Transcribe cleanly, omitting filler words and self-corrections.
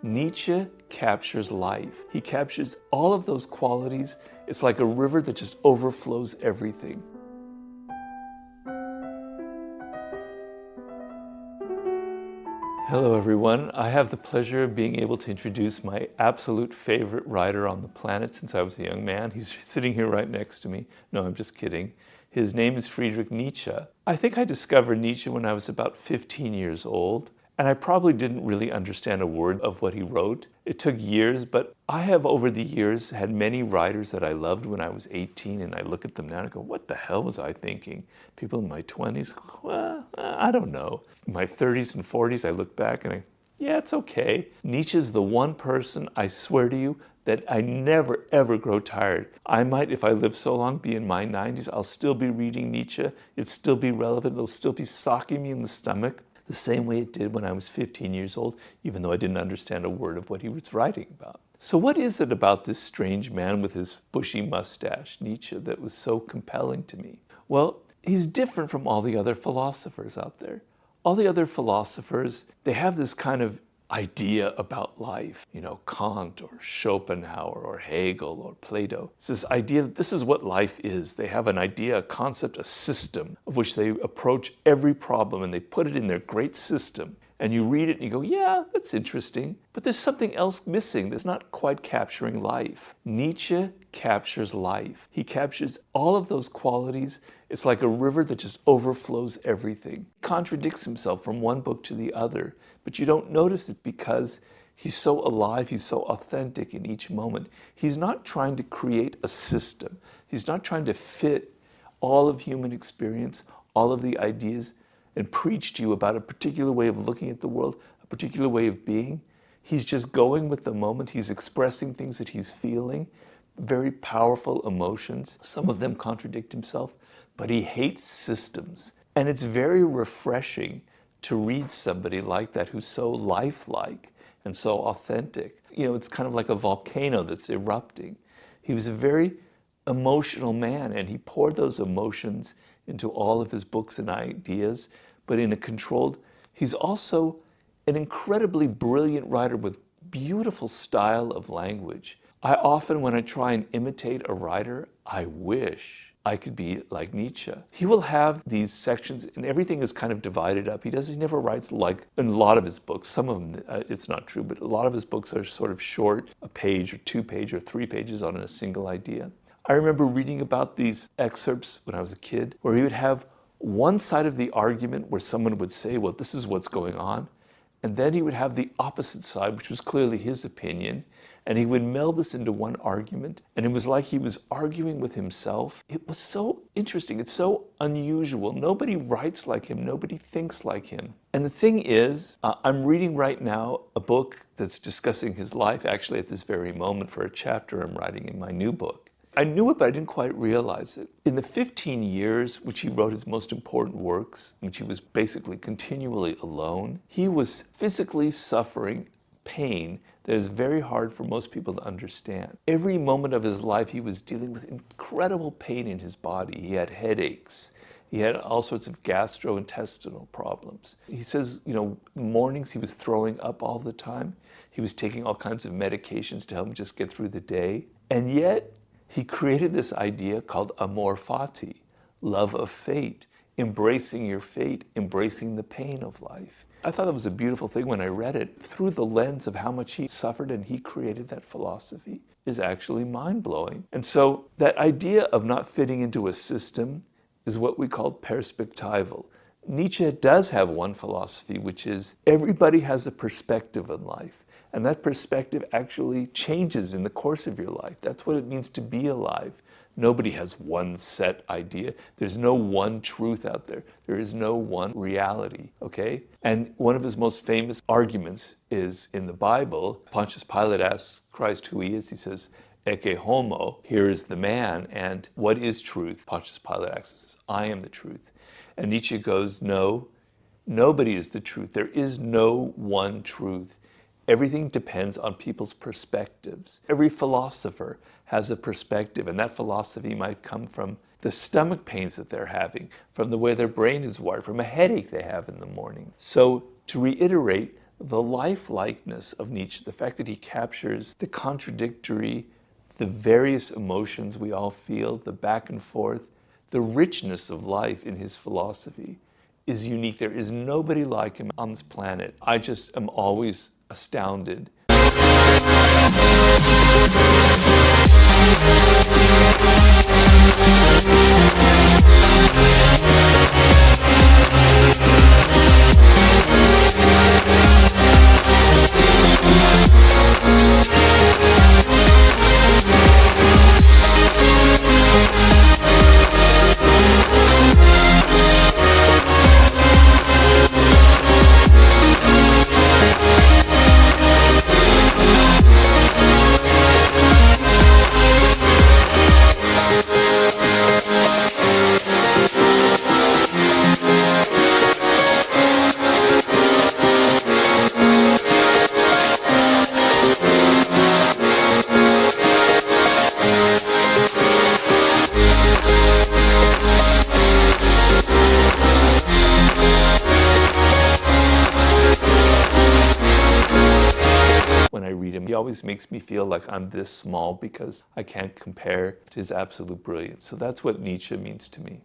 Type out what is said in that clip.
Nietzsche captures life. He captures all of those qualities. It's like a river that just overflows everything. Hello everyone. I have the pleasure of being able to introduce my absolute favorite writer on the planet since I was a young man. He's sitting here right next to me. No, I'm just kidding. His name is Friedrich Nietzsche. I think I discovered Nietzsche when I was about 15 years old, and I probably didn't really understand a word of what he wrote. It took years, but I have over the years had many writers that I loved when I was 18, and I look at them now and I go, what the hell was I thinking? People in my 20s, well, I don't know. In my 30s and 40s, I look back and yeah, it's okay. Nietzsche's the one person, I swear to you, that I never, ever grow tired. I might, if I live so long, be in my 90s, I'll still be reading Nietzsche. It'll still be relevant. It'll still be socking me in the stomach the same way it did when I was 15 years old, even though I didn't understand a word of what he was writing about. So what is it about this strange man with his bushy mustache, Nietzsche, that was so compelling to me? Well, he's different from all the other philosophers out there. All the other philosophers, they have this kind of idea about life, you know, Kant or Schopenhauer or Hegel or Plato. It's this idea that this is what life is. They have an idea, a concept, a system of which they approach every problem and they put it in their great system. And you read it and you go, yeah, that's interesting, but there's something else missing that's not quite capturing life. Nietzsche captures life. He captures all of those qualities. It's like a river that just overflows everything. He contradicts himself from one book to the other, but you don't notice it because he's so alive, he's so authentic in each moment. He's not trying to create a system. He's not trying to fit all of human experience, all of the ideas, and preach to you about a particular way of looking at the world, a particular way of being. He's just going with the moment. He's expressing things that he's feeling, very powerful emotions. Some of them contradict himself, but he hates systems. And it's very refreshing to read somebody like that who's so lifelike and so authentic. You know, it's kind of like a volcano that's erupting. He was a very emotional man, and he poured those emotions into all of his books and ideas, but in a controlled. He's also an incredibly brilliant writer with beautiful style of language. I often, when I try and imitate a writer, I wish I could be like Nietzsche. He will have these sections, and everything is kind of divided up. He never writes like in a lot of his books. Some of them, it's not true, but a lot of his books are sort of short, a page or 2 pages or 3 pages on a single idea. I remember reading about these excerpts when I was a kid, where he would have one side of the argument where someone would say, well, this is what's going on. And then he would have the opposite side, which was clearly his opinion. And he would meld this into one argument. And it was like he was arguing with himself. It was so interesting. It's so unusual. Nobody writes like him. Nobody thinks like him. And the thing is, I'm reading right now a book that's discussing his life, actually at this very moment, for a chapter I'm writing in my new book. I knew it, but I didn't quite realize it. In the 15 years which he wrote his most important works, which he was basically continually alone, he was physically suffering pain that is very hard for most people to understand. Every moment of his life, he was dealing with incredible pain in his body. He had headaches. He had all sorts of gastrointestinal problems. He says, you know, mornings he was throwing up all the time. He was taking all kinds of medications to help him just get through the day. And yet, he created this idea called amor fati, love of fate, embracing your fate, embracing the pain of life. I thought that was a beautiful thing when I read it. Through the lens of how much he suffered and he created that philosophy is actually mind-blowing. And so that idea of not fitting into a system is what we call perspectival. Nietzsche does have one philosophy, which is everybody has a perspective in life. And that perspective actually changes in the course of your life. That's what it means to be alive. Nobody has one set idea. There's no one truth out there. There is no one reality, okay? And one of his most famous arguments is in the Bible. Pontius Pilate asks Christ who he is. He says, Ecce homo, here is the man. And what is truth? Pontius Pilate asks, I am the truth. And Nietzsche goes, no, nobody is the truth. There is no one truth. Everything depends on people's perspectives. Every philosopher has a perspective, and that philosophy might come from the stomach pains that they're having, from the way their brain is wired, from a headache they have in the morning. So to reiterate, The lifelikeness of Nietzsche, the fact that he captures the contradictory, the various emotions we all feel, the back and forth, the richness of life in his philosophy is unique. There is nobody like him on this planet. I just am always astounded. When I read him, he always makes me feel like I'm this small because I can't compare to his absolute brilliance. So that's what Nietzsche means to me.